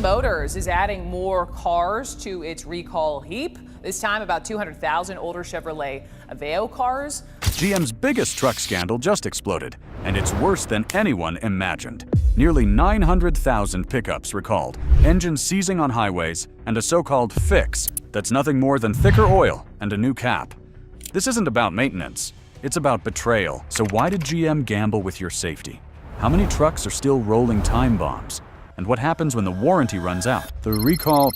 Motors is adding more cars to its recall heap. This time, about 200,000 older Chevrolet Aveo cars. GM's biggest truck scandal just exploded, and it's worse than anyone imagined. Nearly 900,000 pickups recalled, engines seizing on highways, and a so-called fix that's nothing more than thicker oil and a new cap. This isn't about maintenance, it's about betrayal. So why did GM gamble with your safety? How many trucks are still rolling time bombs? And what happens when the warranty runs out? The recall...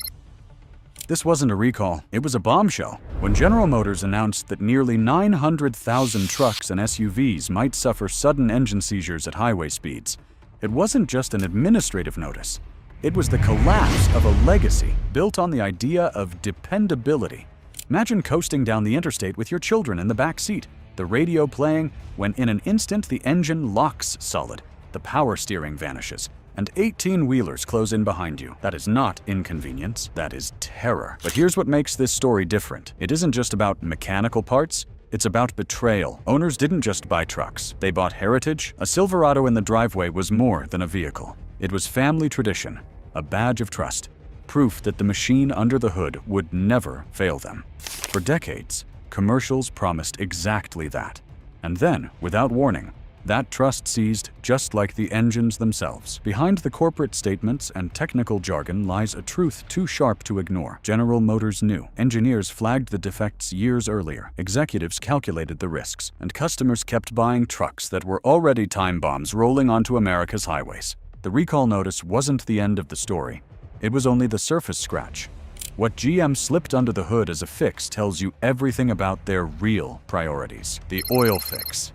This wasn't a recall, it was a bombshell. When General Motors announced that nearly 900,000 trucks and SUVs might suffer sudden engine seizures at highway speeds, it wasn't just an administrative notice. It was the collapse of a legacy built on the idea of dependability. Imagine coasting down the interstate with your children in the back seat, the radio playing, when in an instant the engine locks solid, the power steering vanishes, and 18-wheelers close in behind you. That is not inconvenience, that is terror. But here's what makes this story different. It isn't just about mechanical parts, it's about betrayal. Owners didn't just buy trucks, they bought heritage. A Silverado in the driveway was more than a vehicle. It was family tradition, a badge of trust, proof that the machine under the hood would never fail them. For decades, commercials promised exactly that. And then, without warning, that trust seized just like the engines themselves. Behind the corporate statements and technical jargon lies a truth too sharp to ignore. General Motors knew. Engineers flagged the defects years earlier. Executives calculated the risks. And customers kept buying trucks that were already time bombs rolling onto America's highways. The recall notice wasn't the end of the story. It was only the surface scratch. What GM slipped under the hood as a fix tells you everything about their real priorities. The oil fix.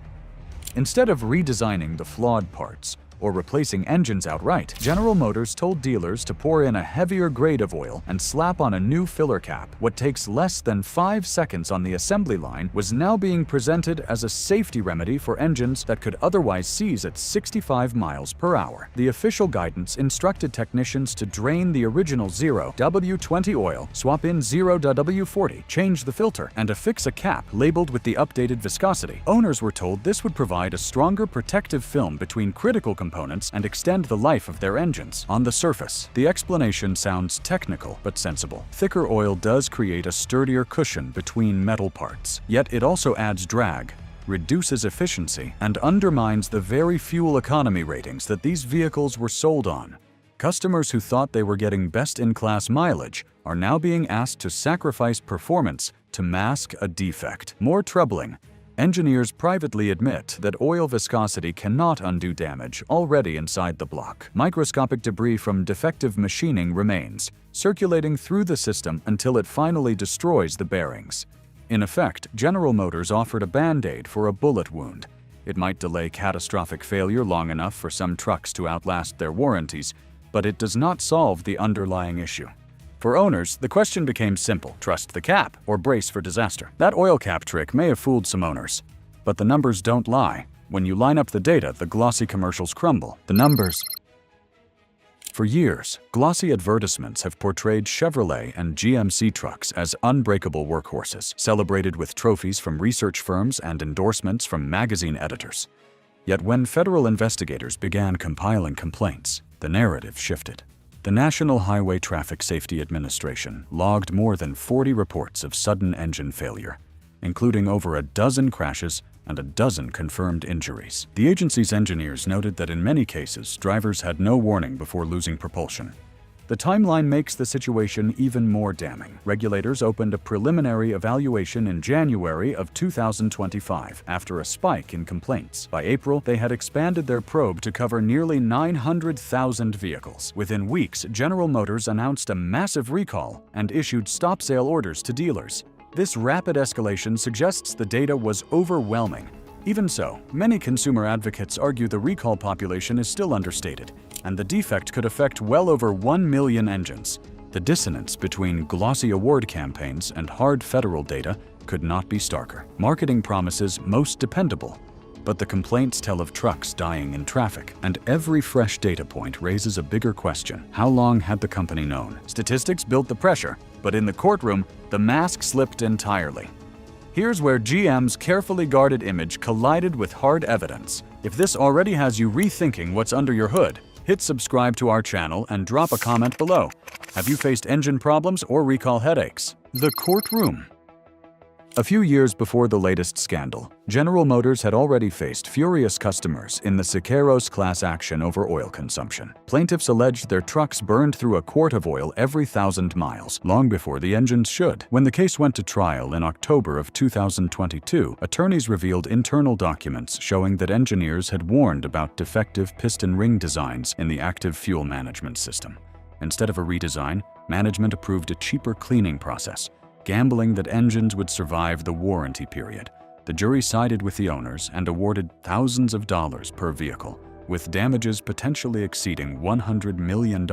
Instead of redesigning the flawed parts or replacing engines outright, General Motors told dealers to pour in a heavier grade of oil and slap on a new filler cap. What takes less than 5 seconds on the assembly line was now being presented as a safety remedy for engines that could otherwise seize at 65 miles per hour. The official guidance instructed technicians to drain the original 0W20 oil, swap in 0W40, change the filter, and affix a cap labeled with the updated viscosity. Owners were told this would provide a stronger protective film between critical components and extend the life of their engines. On the surface, the explanation sounds technical but sensible. Thicker oil does create a sturdier cushion between metal parts, yet it also adds drag, reduces efficiency, and undermines the very fuel economy ratings that these vehicles were sold on. Customers who thought they were getting best-in-class mileage are now being asked to sacrifice performance to mask a defect. More troubling, engineers privately admit that oil viscosity cannot undo damage already inside the block. Microscopic debris from defective machining remains, circulating through the system until it finally destroys the bearings. In effect, General Motors offered a band-aid for a bullet wound. It might delay catastrophic failure long enough for some trucks to outlast their warranties, but it does not solve the underlying issue. For owners, the question became simple: trust the cap or brace for disaster. That oil cap trick may have fooled some owners, but the numbers don't lie. When you line up the data, the glossy commercials crumble. The numbers. For years, glossy advertisements have portrayed Chevrolet and GMC trucks as unbreakable workhorses, celebrated with trophies from research firms and endorsements from magazine editors. Yet when federal investigators began compiling complaints, the narrative shifted. The National Highway Traffic Safety Administration logged more than 40 reports of sudden engine failure, including over a dozen crashes and a dozen confirmed injuries. The agency's engineers noted that in many cases, drivers had no warning before losing propulsion. The timeline makes the situation even more damning. Regulators opened a preliminary evaluation in January of 2025 after a spike in complaints. By April, they had expanded their probe to cover nearly 900,000 vehicles. Within weeks, General Motors announced a massive recall and issued stop-sale orders to dealers. This rapid escalation suggests the data was overwhelming. Even so, many consumer advocates argue the recall population is still understated, and the defect could affect well over 1 million engines. The dissonance between glossy award campaigns and hard federal data could not be starker. Marketing promises most dependable, but the complaints tell of trucks dying in traffic, and every fresh data point raises a bigger question. How long had the company known? Statistics built the pressure, but in the courtroom, the mask slipped entirely. Here's where GM's carefully guarded image collided with hard evidence. If this already has you rethinking what's under your hood, Hit subscribe to our channel and drop a comment below. Have you faced engine problems or recall headaches? The courtroom. A few years before the latest scandal, General Motors had already faced furious customers in the Siqueiros class action over oil consumption. Plaintiffs alleged their trucks burned through a quart of oil every 1,000 miles, long before the engines should. When the case went to trial in October of 2022, attorneys revealed internal documents showing that engineers had warned about defective piston ring designs in the active fuel management system. Instead of a redesign, management approved a cheaper cleaning process, gambling that engines would survive the warranty period. The jury sided with the owners and awarded thousands of dollars per vehicle, with damages potentially exceeding $100 million.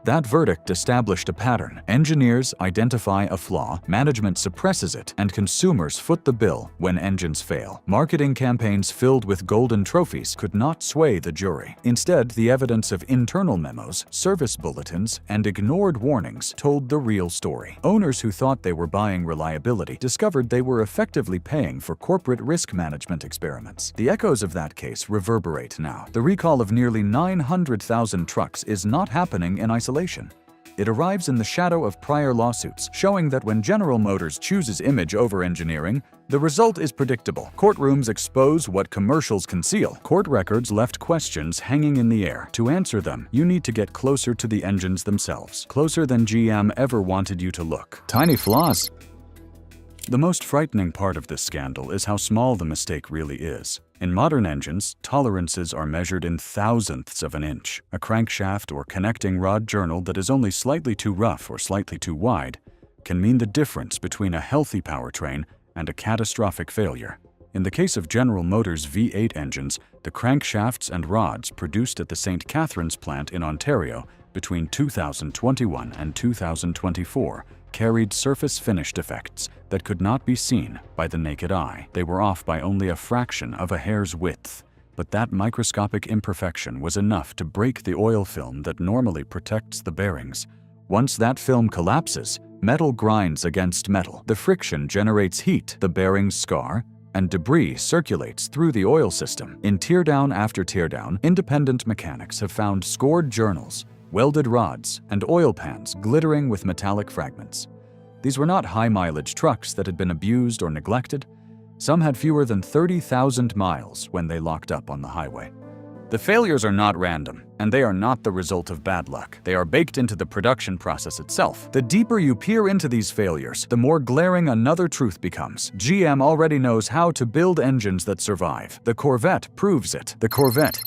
That verdict established a pattern. Engineers identify a flaw, management suppresses it, and consumers foot the bill when engines fail. Marketing campaigns filled with golden trophies could not sway the jury. Instead, the evidence of internal memos, service bulletins, and ignored warnings told the real story. Owners who thought they were buying reliability discovered they were effectively paying for corporate risk management experiments. The echoes of that case reverberate now. The recall of nearly 900,000 trucks is not happening in isolation. It arrives in the shadow of prior lawsuits, showing that when General Motors chooses image over engineering, the result is predictable. Courtrooms expose what commercials conceal. Court records left questions hanging in the air. To answer them, you need to get closer to the engines themselves, closer than GM ever wanted you to look. Tiny flaws. The most frightening part of this scandal is how small the mistake really is. In modern engines, tolerances are measured in thousandths of an inch. A crankshaft or connecting rod journal that is only slightly too rough or slightly too wide can mean the difference between a healthy powertrain and a catastrophic failure. In the case of General Motors V8 engines, the crankshafts and rods produced at the St. Catharines plant in Ontario between 2021 and 2024 carried surface finish defects that could not be seen by the naked eye. They were off by only a fraction of a hair's width, but that microscopic imperfection was enough to break the oil film that normally protects the bearings. Once that film collapses, metal grinds against metal. The friction generates heat, the bearings scar, and debris circulates through the oil system. In teardown after teardown, independent mechanics have found scored journals, welded rods, and oil pans glittering with metallic fragments. These were not high-mileage trucks that had been abused or neglected. Some had fewer than 30,000 miles when they locked up on the highway. The failures are not random, and they are not the result of bad luck. They are baked into the production process itself. The deeper you peer into these failures, the more glaring another truth becomes. GM already knows how to build engines that survive. The Corvette proves it. The Corvette.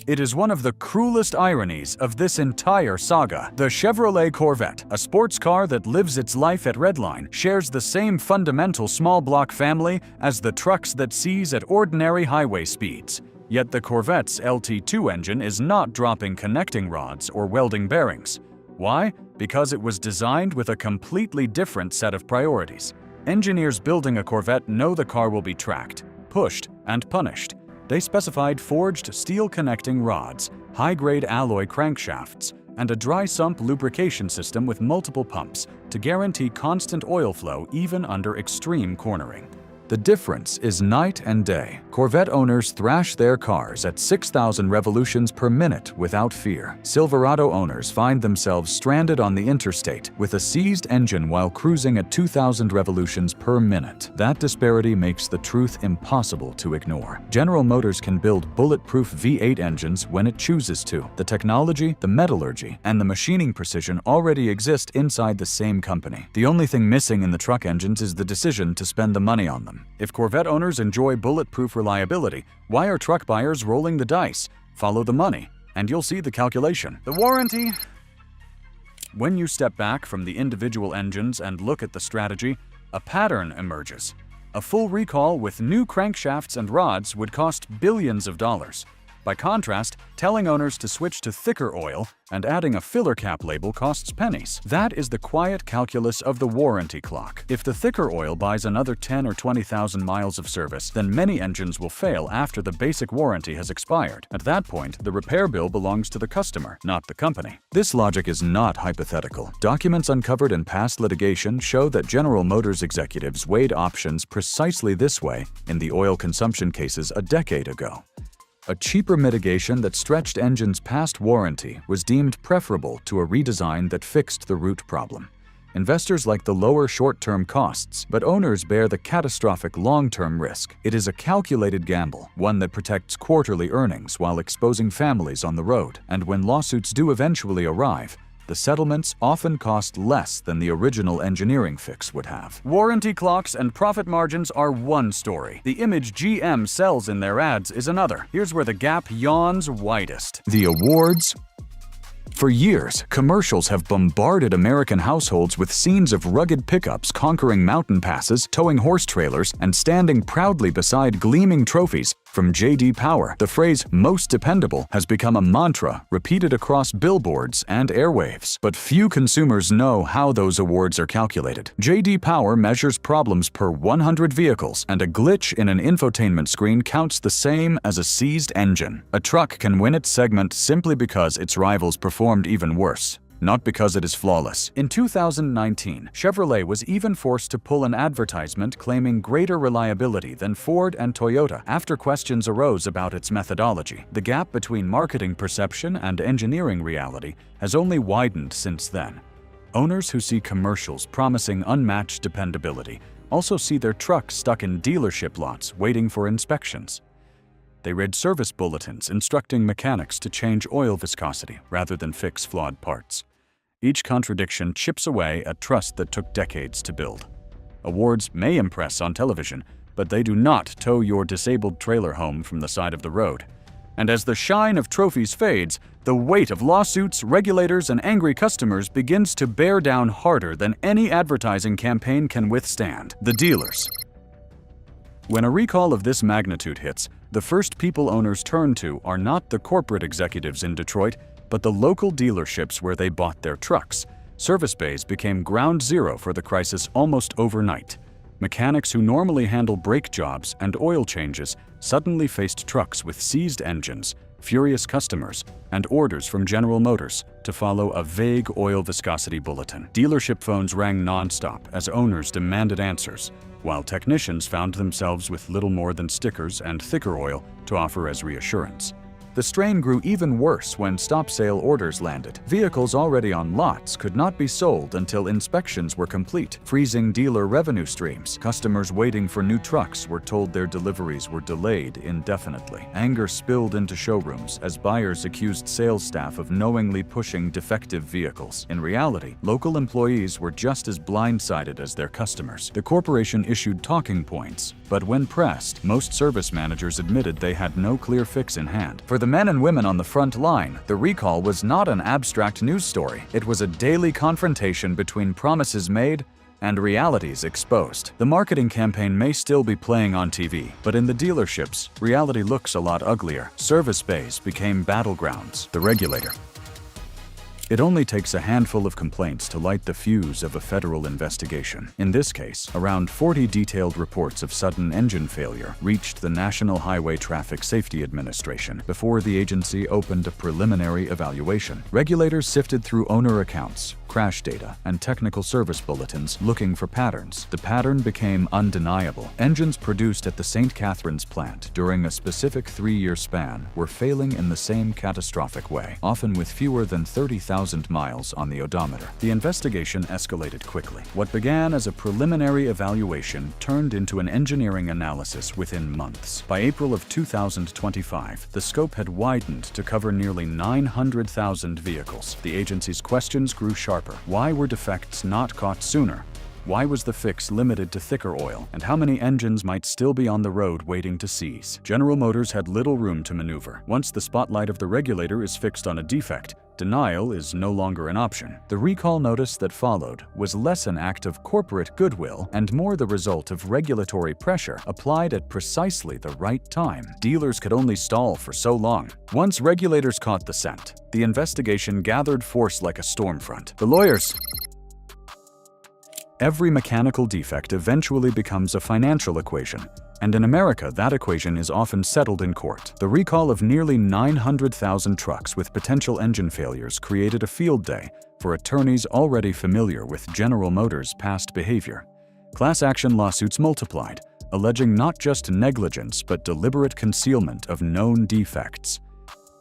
It is one of the cruelest ironies of this entire saga. The Chevrolet Corvette, a sports car that lives its life at Redline, shares the same fundamental small block family as the trucks that seize at ordinary highway speeds. Yet the Corvette's LT2 engine is not dropping connecting rods or welding bearings. Why? Because it was designed with a completely different set of priorities. Engineers building a Corvette know the car will be tracked, pushed, and punished. They specified forged steel connecting rods, high-grade alloy crankshafts, and a dry sump lubrication system with multiple pumps to guarantee constant oil flow even under extreme cornering. The difference is night and day. Corvette owners thrash their cars at 6,000 revolutions per minute without fear. Silverado owners find themselves stranded on the interstate with a seized engine while cruising at 2,000 revolutions per minute. That disparity makes the truth impossible to ignore. General Motors can build bulletproof V8 engines when it chooses to. The technology, the metallurgy, and the machining precision already exist inside the same company. The only thing missing in the truck engines is the decision to spend the money on them. If Corvette owners enjoy bulletproof reliability, why are truck buyers rolling the dice? Follow the money, and you'll see the calculation. The warranty. When you step back from the individual engines and look at the strategy, a pattern emerges. A full recall with new crankshafts and rods would cost billions of dollars. By contrast, telling owners to switch to thicker oil and adding a filler cap label costs pennies. That is the quiet calculus of the warranty clock. If the thicker oil buys another 10 or 20,000 miles of service, then many engines will fail after the basic warranty has expired. At that point, the repair bill belongs to the customer, not the company. This logic is not hypothetical. Documents uncovered in past litigation show that General Motors executives weighed options precisely this way in the oil consumption cases a decade ago. A cheaper mitigation that stretched engines past warranty was deemed preferable to a redesign that fixed the root problem. Investors like the lower short-term costs, but owners bear the catastrophic long-term risk. It is a calculated gamble, one that protects quarterly earnings while exposing families on the road. And when lawsuits do eventually arrive, the settlements often cost less than the original engineering fix would have. Warranty clocks and profit margins are one story. The image GM sells in their ads is another. Here's where the gap yawns widest. The awards. For years, commercials have bombarded American households with scenes of rugged pickups conquering mountain passes, towing horse trailers, and standing proudly beside gleaming trophies. From J.D. Power, the phrase "most dependable" has become a mantra repeated across billboards and airwaves. But few consumers know how those awards are calculated. J.D. Power measures problems per 100 vehicles, and a glitch in an infotainment screen counts the same as a seized engine. A truck can win its segment simply because its rivals performed even worse, not because it is flawless. In 2019, Chevrolet was even forced to pull an advertisement claiming greater reliability than Ford and Toyota after questions arose about its methodology. The gap between marketing perception and engineering reality has only widened since then. Owners who see commercials promising unmatched dependability also see their trucks stuck in dealership lots waiting for inspections. They read service bulletins instructing mechanics to change oil viscosity rather than fix flawed parts. Each contradiction chips away at trust that took decades to build. Awards may impress on television, but they do not tow your disabled trailer home from the side of the road. And as the shine of trophies fades, the weight of lawsuits, regulators, and angry customers begins to bear down harder than any advertising campaign can withstand. The dealers. When a recall of this magnitude hits, the first people owners turn to are not the corporate executives in Detroit, but the local dealerships where they bought their trucks. Service bays became ground zero for the crisis almost overnight. Mechanics who normally handle brake jobs and oil changes suddenly faced trucks with seized engines, furious customers, and orders from General Motors to follow a vague oil viscosity bulletin. Dealership phones rang nonstop as owners demanded answers, while technicians found themselves with little more than stickers and thicker oil to offer as reassurance. The strain grew even worse when stop-sale orders landed. Vehicles already on lots could not be sold until inspections were complete, freezing dealer revenue streams. Customers waiting for new trucks were told their deliveries were delayed indefinitely. Anger spilled into showrooms as buyers accused sales staff of knowingly pushing defective vehicles. In reality, local employees were just as blindsided as their customers. The corporation issued talking points, but when pressed, most service managers admitted they had no clear fix in hand. For the men and women on the front line, the recall was not an abstract news story. It was a daily confrontation between promises made and realities exposed. The marketing campaign may still be playing on TV, but in the dealerships, reality looks a lot uglier. Service bays became battlegrounds. The regulator. It only takes a handful of complaints to light the fuse of a federal investigation. In this case, around 40 detailed reports of sudden engine failure reached the National Highway Traffic Safety Administration before the agency opened a preliminary evaluation. Regulators sifted through owner accounts, crash data, and technical service bulletins looking for patterns. The pattern became undeniable. Engines produced at the St. Catharines plant during a specific 3-year span were failing in the same catastrophic way, often with fewer than 30,000 miles on the odometer. The investigation escalated quickly. What began as a preliminary evaluation turned into an engineering analysis within months. By April of 2025, the scope had widened to cover nearly 900,000 vehicles. The agency's questions grew sharper. Why were defects not caught sooner? Why was the fix limited to thicker oil? And how many engines might still be on the road waiting to seize? General Motors had little room to maneuver. Once the spotlight of the regulator is fixed on a defect, denial is no longer an option. The recall notice that followed was less an act of corporate goodwill and more the result of regulatory pressure applied at precisely the right time. Dealers could only stall for so long. Once regulators caught the scent, the investigation gathered force like a storm front. The lawyers. Every mechanical defect eventually becomes a financial equation, and in America, that equation is often settled in court. The recall of nearly 900,000 trucks with potential engine failures created a field day for attorneys already familiar with General Motors' past behavior. Class action lawsuits multiplied, alleging not just negligence but deliberate concealment of known defects.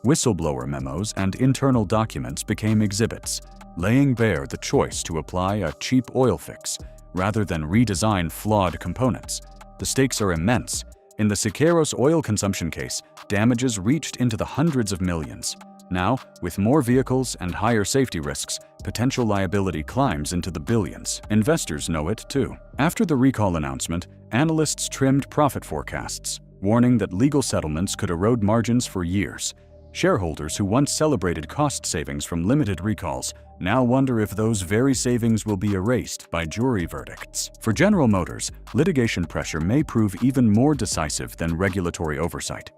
Whistleblower memos and internal documents became exhibits, laying bare the choice to apply a cheap oil fix rather than redesign flawed components. The stakes are immense. In the Siqueiros oil consumption case, damages reached into the hundreds of millions. Now, with more vehicles and higher safety risks, potential liability climbs into the billions. Investors know it too. After the recall announcement, analysts trimmed profit forecasts, warning that legal settlements could erode margins for years. Shareholders who once celebrated cost savings from limited recalls now wonder if those very savings will be erased by jury verdicts. For General Motors, litigation pressure may prove even more decisive than regulatory oversight.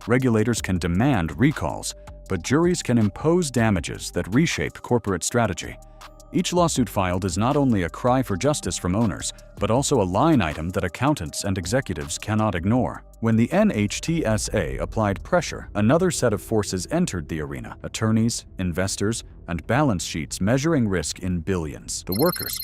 Regulators can demand recalls, but juries can impose damages that reshape corporate strategy. Each lawsuit filed is not only a cry for justice from owners, but also a line item that accountants and executives cannot ignore. When the NHTSA applied pressure, another set of forces entered the arena: attorneys, investors, and balance sheets measuring risk in billions. The workers.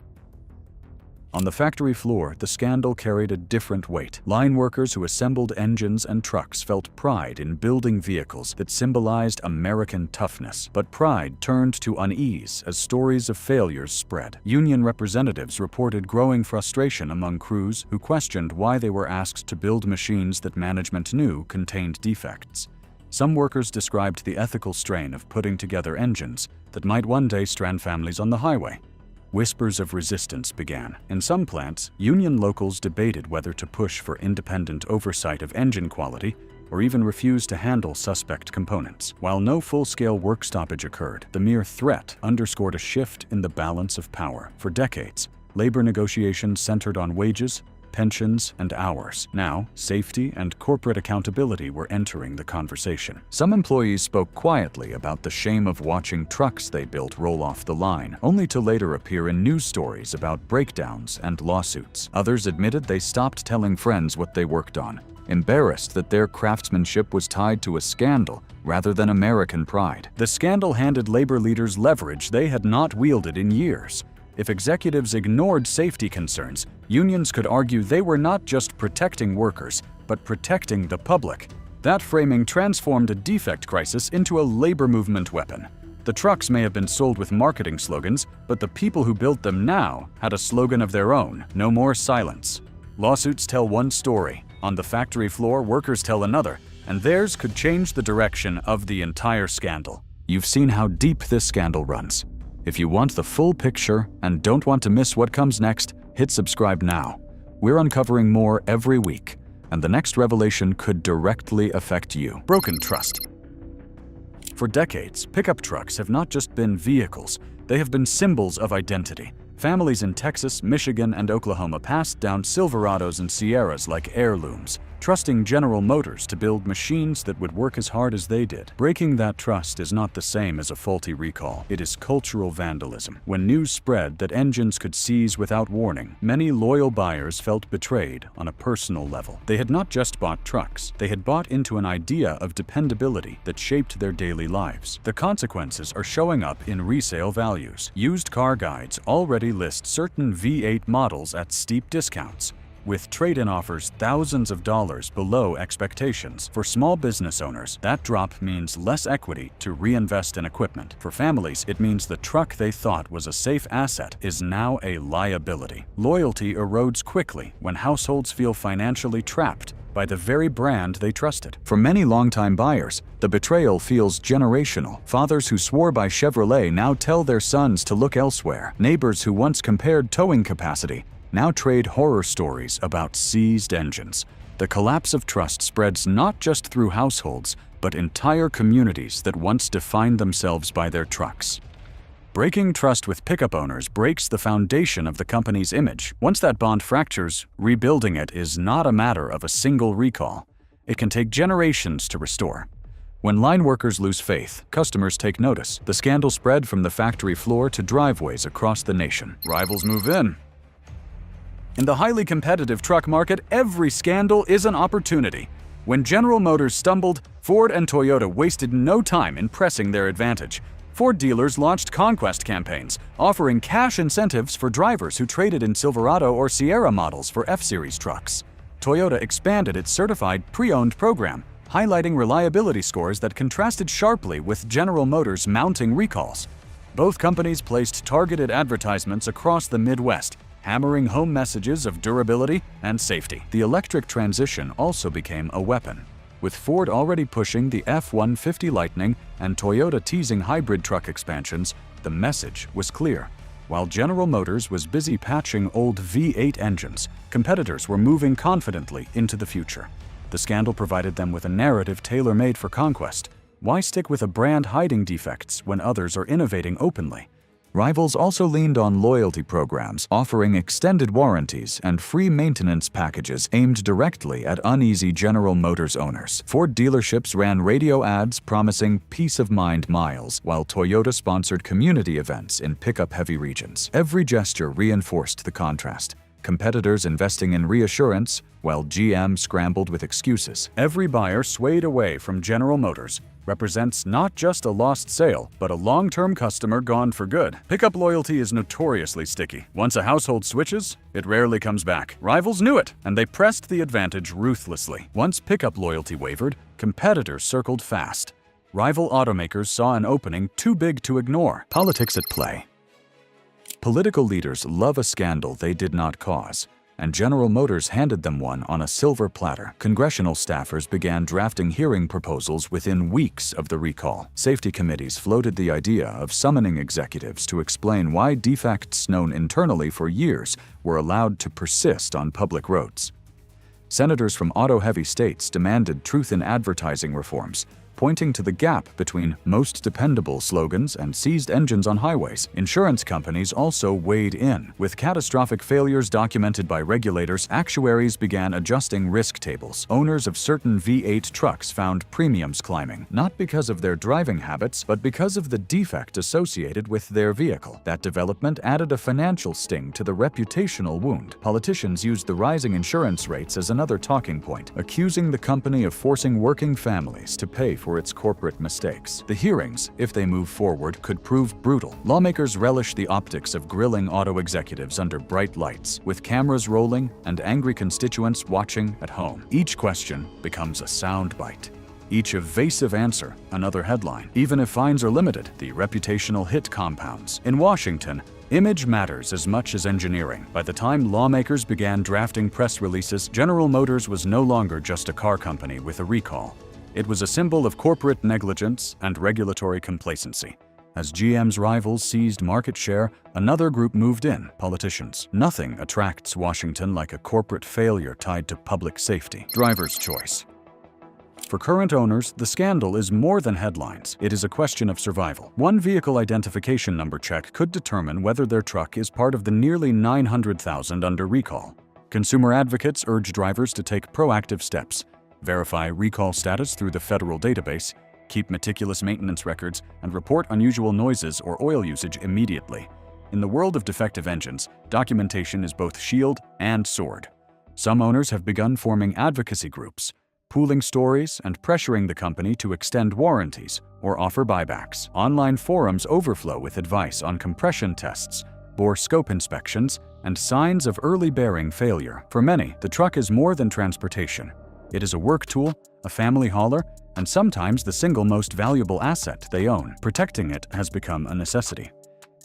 On the factory floor, the scandal carried a different weight. Line workers who assembled engines and trucks felt pride in building vehicles that symbolized American toughness. But pride turned to unease as stories of failures spread. Union representatives reported growing frustration among crews who questioned why they were asked to build machines that management knew contained defects. Some workers described the ethical strain of putting together engines that might one day strand families on the highway. Whispers of resistance began. In some plants, union locals debated whether to push for independent oversight of engine quality or even refuse to handle suspect components. While no full-scale work stoppage occurred, the mere threat underscored a shift in the balance of power. For decades, labor negotiations centered on wages, pensions, and hours. Now, safety and corporate accountability were entering the conversation. Some employees spoke quietly about the shame of watching trucks they built roll off the line, only to later appear in news stories about breakdowns and lawsuits. Others admitted they stopped telling friends what they worked on, embarrassed that their craftsmanship was tied to a scandal rather than American pride. The scandal handed labor leaders leverage they had not wielded in years. If executives ignored safety concerns, unions could argue they were not just protecting workers, but protecting the public. That framing transformed a defect crisis into a labor movement weapon. The trucks may have been sold with marketing slogans, but the people who built them now had a slogan of their own: no more silence. Lawsuits tell one story. On the factory floor, workers tell another, and theirs could change the direction of the entire scandal. You've seen how deep this scandal runs. If you want the full picture and don't want to miss what comes next, hit subscribe now. We're uncovering more every week, and the next revelation could directly affect you. Broken trust. For decades, pickup trucks have not just been vehicles, they have been symbols of identity. Families in Texas, Michigan, and Oklahoma passed down Silverados and Sierras like heirlooms, trusting General Motors to build machines that would work as hard as they did. Breaking that trust is not the same as a faulty recall. It is cultural vandalism. When news spread that engines could seize without warning, many loyal buyers felt betrayed on a personal level. They had not just bought trucks, they had bought into an idea of dependability that shaped their daily lives. The consequences are showing up in resale values. Used car guides already list certain V8 models at steep discounts, with trade-in offers thousands of dollars below expectations. For small business owners, that drop means less equity to reinvest in equipment. For families, it means the truck they thought was a safe asset is now a liability. Loyalty erodes quickly when households feel financially trapped by the very brand they trusted. For many longtime buyers, the betrayal feels generational. Fathers who swore by Chevrolet now tell their sons to look elsewhere. Neighbors who once compared towing capacity now trade horror stories about seized engines. The collapse of trust spreads not just through households, but entire communities that once defined themselves by their trucks. Breaking trust with pickup owners breaks the foundation of the company's image. Once that bond fractures, rebuilding it is not a matter of a single recall. It can take generations to restore. When line workers lose faith, customers take notice. The scandal spread from the factory floor to driveways across the nation. Rivals move in. In the highly competitive truck market, every scandal is an opportunity. When General Motors stumbled, Ford and Toyota wasted no time in pressing their advantage. Ford dealers launched conquest campaigns, offering cash incentives for drivers who traded in Silverado or Sierra models for F-Series trucks. Toyota expanded its certified pre-owned program, highlighting reliability scores that contrasted sharply with General Motors' mounting recalls. Both companies placed targeted advertisements across the Midwest, hammering home messages of durability and safety. The electric transition also became a weapon. With Ford already pushing the F-150 Lightning and Toyota teasing hybrid truck expansions, the message was clear. While General Motors was busy patching old V8 engines, competitors were moving confidently into the future. The scandal provided them with a narrative tailor-made for conquest. Why stick with a brand hiding defects when others are innovating openly? Rivals also leaned on loyalty programs, offering extended warranties and free maintenance packages aimed directly at uneasy General Motors owners. Ford dealerships ran radio ads promising peace-of-mind miles, while Toyota sponsored community events in pickup-heavy regions. Every gesture reinforced the contrast. Competitors investing in reassurance, while GM scrambled with excuses. Every buyer swayed away from General Motors represents not just a lost sale, but a long-term customer gone for good. Pickup loyalty is notoriously sticky. Once a household switches, it rarely comes back. Rivals knew it, and they pressed the advantage ruthlessly. Once pickup loyalty wavered, competitors circled fast. Rival automakers saw an opening too big to ignore. Politics at play. Political leaders love a scandal they did not cause, and General Motors handed them one on a silver platter. Congressional staffers began drafting hearing proposals within weeks of the recall. Safety committees floated the idea of summoning executives to explain why defects known internally for years were allowed to persist on public roads. Senators from auto-heavy states demanded truth in advertising reforms, pointing to the gap between most dependable slogans and seized engines on highways. Insurance companies also weighed in. With catastrophic failures documented by regulators, actuaries began adjusting risk tables. Owners of certain V8 trucks found premiums climbing, not because of their driving habits, but because of the defect associated with their vehicle. That development added a financial sting to the reputational wound. Politicians used the rising insurance rates as another talking point, accusing the company of forcing working families to pay for its corporate mistakes. The hearings, if they move forward, could prove brutal. Lawmakers relish the optics of grilling auto executives under bright lights, with cameras rolling and angry constituents watching at home. Each question becomes a soundbite. Each evasive answer, another headline. Even if fines are limited, the reputational hit compounds. In Washington, image matters as much as engineering. By the time lawmakers began drafting press releases, General Motors was no longer just a car company with a recall. It was a symbol of corporate negligence and regulatory complacency. As GM's rivals seized market share, another group moved in: politicians. Nothing attracts Washington like a corporate failure tied to public safety. Driver's choice. For current owners, the scandal is more than headlines. It is a question of survival. One vehicle identification number check could determine whether their truck is part of the nearly 900,000 under recall. Consumer advocates urge drivers to take proactive steps. Verify recall status through the federal database, keep meticulous maintenance records, and report unusual noises or oil usage immediately. In the world of defective engines, documentation is both shield and sword. Some owners have begun forming advocacy groups, pooling stories and pressuring the company to extend warranties or offer buybacks. Online forums overflow with advice on compression tests, bore scope inspections, and signs of early bearing failure. For many, the truck is more than transportation. It is a work tool, a family hauler, and sometimes the single most valuable asset they own. Protecting it has become a necessity.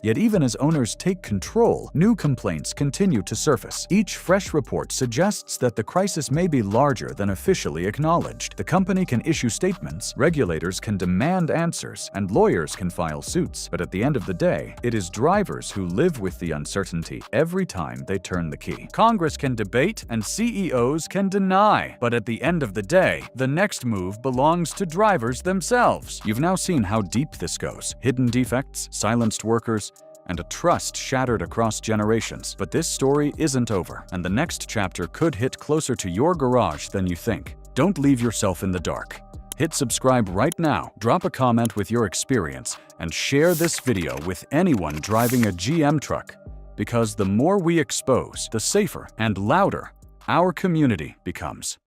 Yet even as owners take control, new complaints continue to surface. Each fresh report suggests that the crisis may be larger than officially acknowledged. The company can issue statements, regulators can demand answers, and lawyers can file suits. But at the end of the day, it is drivers who live with the uncertainty every time they turn the key. Congress can debate and CEOs can deny. But at the end of the day, the next move belongs to drivers themselves. You've now seen how deep this goes. Hidden defects, silenced workers, and a trust shattered across generations. But this story isn't over, and the next chapter could hit closer to your garage than you think. Don't leave yourself in the dark. Hit subscribe right now, drop a comment with your experience, and share this video with anyone driving a GM truck. Because the more we expose, the safer and louder our community becomes.